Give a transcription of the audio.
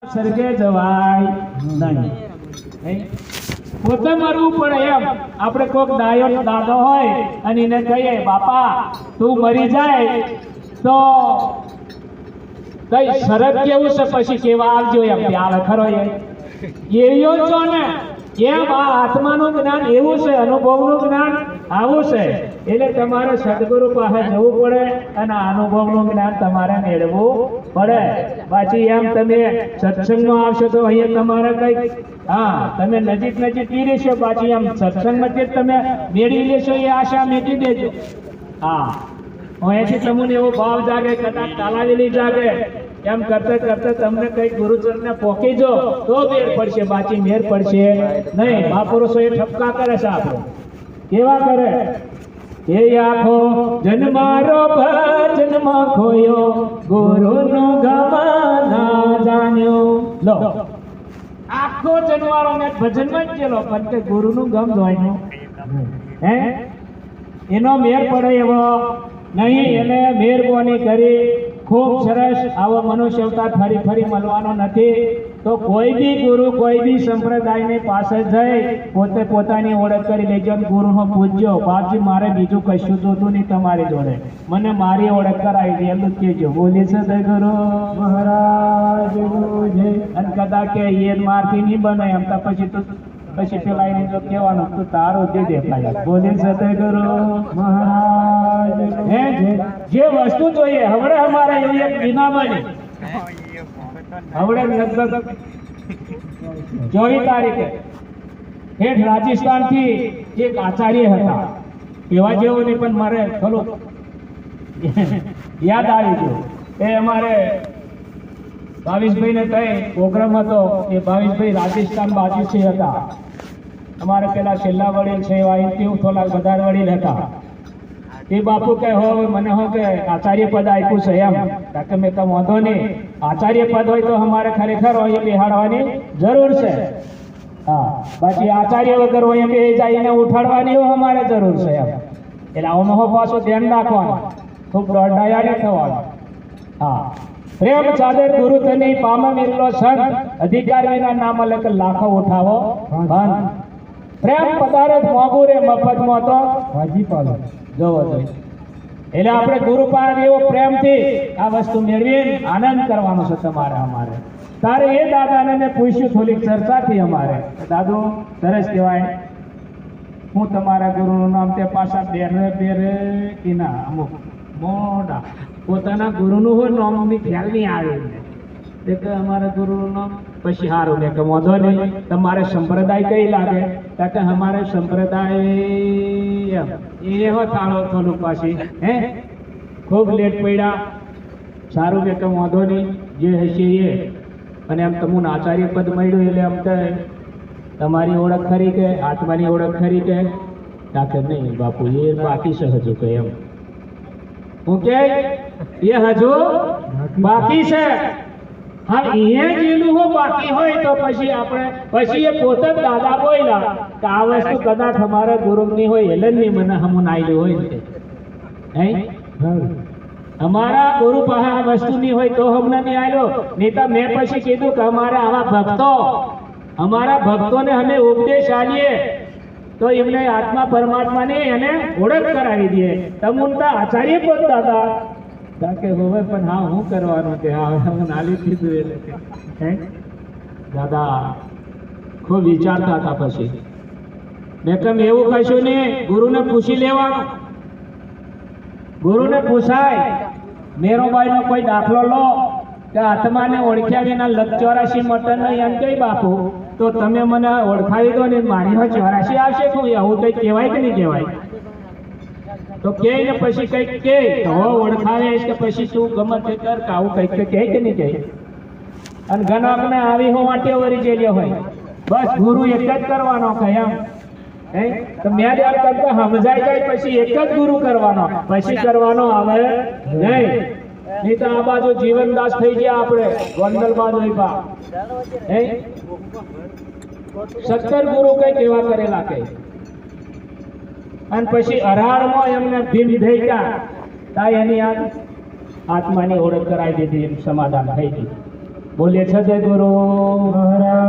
સ્વર્ગે જવાય નહીં. પોતે મરવું પડે એમ. આપણે કોઈક ડાયો દાદો હોય અને એને કહીએ બાપા તું મરી જાય તો કઈ શરત કેવું છે પછી કેવા આવજો એમ આવે ખરો એવો છો ને એમ. આ આત્માનું જ્ઞાન એવું છે, અનુભવનું જ્ઞાન આવું છે. એટલે તમારે સદગુરુ પાસે જવું પડે અને અનુભવનું જ્ઞાન તમારે મેળવવું પડે. પાછી એમ તમે સત્સંગમાં આવશો તો અહીંયા તમારે કઈક તમે નજીક પી રહેશો, પાછી એમ સત્સંગમાંથી તમે મેળવી લેશો એ આશા મેળવી દેજો. અહીંયાથી તમને એવો ભાવ જાગે, કદાચ તાલાવેલી જાગે. એમ કરતા કરતા તમને કઈ ગુરુચરણને પોકી જો તો મેર પડશે, બાકી મેર પડશે નહીં. મહાપુરુષો એ ઠપકા કરે છે આપણે કેવા કરે એ આખો જન્મારો જન્મ ખોયો ગુરુનો ગમના જાણ્યો. લો આખો જન્મારો મેં ભજનમાં જ ગયેલો પણ કે ગુરુનું ગમ જોઈનું હે એનો મેર પડે એવો નહીં. એને મહેરબાની કરી ખૂબ સરસ આવો મનુષ્ય અવતાર ફરી ફરી મળવાનો નથી. તો કોઈ બી ગુરુ કોઈ બી સંપ્રદાયની પાસે જઈ પોતે પોતાની ઓળખ કરી લેજો. ગુરુનો પૂજ્યો બાપજી મારે બીજું કશું જોતું નહીં તમારી જોડે, મને મારી ઓળખ કરાવી દે એટલું કહેજો. બોલી છે ગુરુ મહારાજ અને કદાચ કે એ મારથી નહીં બને એમ તો પછી પેલા એને જો કહેવાનું તું તારું જે દેખાય. બોલી છે ગુરુ મહારાજ જે વસ્તુ જોઈએ હવે અમારે એવી એક વિના બની. હવે લગભગ 24 તારીખે હેઠ રાજસ્થાનથી એક આચાર્ય હતા, એવા જેવો નહીં પણ મારે થોડું યાદ આવી ગયું. એ અમારે ભાવેશભાઈને કઈ પ્રોગ્રામ હતો એ ભાવેશભાઈ રાજસ્થાન બાજુથી હતા. અમારે પેલા છેલ્લા વડીલ છે એવા થોડા બધા વડીલ હતા. એ બાપુ કે હો મને હો કે આચાર્ય પદ આપ્યું છે એમ. કે મેં તો વાંધો નહીં, આચાર્ય પદ હોય તો અમારે ખરેખર હોય બેહાડવાની જરૂર છે. બાકી આચાર્ય વગર હોય બે જઈને ઉઠાડવાની અમારે જરૂર છે એમ. એટલે આમાં હો પાછું ધ્યાન રાખવાનું, ખૂબ દોડાયા નહીં થવાનું. પ્રેમ ચાદર ગુરુ તની પામ મેલો સંત અધિકાર વિના નામ લખ લાખો ઉઠાવો બંધ. પ્રેમ પદાર્થ મોંઘું રે મફતમાં તો ભાજી પાલો જોવો જોઈએ. એટલે આપણે ગુરુ પાસે એવો પ્રેમથી આ વસ્તુ મેળવીને આનંદ કરવાનો છે તમારે. અમારે તારે એ દાદાને મેં પૂછ્યું થોડીક ચર્ચાથી અમારે દાદુ સરસ કહેવાય હું તમારા ગુરુનું નામ તે પાછા બેરે ના અમુક મોડા પોતાના ગુરુનું હોય નામની ખ્યાલ નહીં આવે કે અમારા ગુરુનું નામ પછી સારું ને કે વાંધો નહીં. તમારે સંપ્રદાય કઈ લાગે કે અમારે સંપ્રદાય એવો તાળો થોડુંક પાછી ખૂબ લેટ પડ્યા. સારું કે વાંધો નહીં જે હશે એ. અને એમ તમને આચાર્ય પદ મળ્યું એટલે એમ કે તમારી ઓળખ ખરી કે આત્માની ઓળખ ખરી કે કે નહીં બાપુ એ બાકી છે હજુ કે એમ. હું કે એ હજુ બાકી છે. હા અહીંયા જેનું હો બાકી હોય તો પછી આપણે પછી એ પોતે જ દાદા બોલ્યા કે આ વસ્તુ કદાચ અમારા ગુરુની હોય એટલે જ નહીં મને હમું આવેલું હોય ને અમારા ગુરુ પાસે આ વસ્તુ નહીં હોય તો હમને નહીં આવ્યો. નહીં તો મેં પછી કીધું કે અમારા આવા ભક્તોને અમે ઉપદેશ આલીએ તો એમને આત્મા પરમાત્માની એને ઓળખ કરાવી દઈએ. તમુન તો આચાર્ય પદ દાદા કે હવે પણ હા હું કરવાનું કે હું નાલી કીધું એટલે દાદા ખૂબ વિચારતા હતા. પછી મેં કેમ એવું કશું નહીં, ગુરુને પૂછી લેવાનું. ગુરુને પૂછાય મેરોબાઈનો કોઈ દાખલો લો કે આત્માને ઓળખ્યા વિના 84 મટન એમ કઈ બાપુ તો તમે મને ઓળખાવી દો ને મારી 84 આવશે શું આવું કઈ કહેવાય કે નહીં કહેવાય? તો કે ને પછી કઈક કે તો ઓળખાવે કે પછી તું ગમે તે કર કે આવું કઈક કહે કે નહીં કહે. અને ઘણા આવી હો માટે વરી જેલ્યો હોય બસ ગુરુ એક જ કરવાનો કહે એમ. તો મેં યાર કરતા સમજાઈ જાય પછી એક જ ગુરુ કરવાનો, પછી કરવાનો આવે નહીં. નહીં તો આ બાજુ જીવનદાસ થઈ ગયા આપણે ગોંડલ બાજુ સત્તર ગુરુ કઈ કેવા કરેલા કઈ. અને પછી અરાળમાં એમને ભીમ થઈ ગયા એની આત્માની ઓળખ કરાવી દીધી, સમાધાન થઈ ગયું. બોલીએ સદગુરુ મહારાજ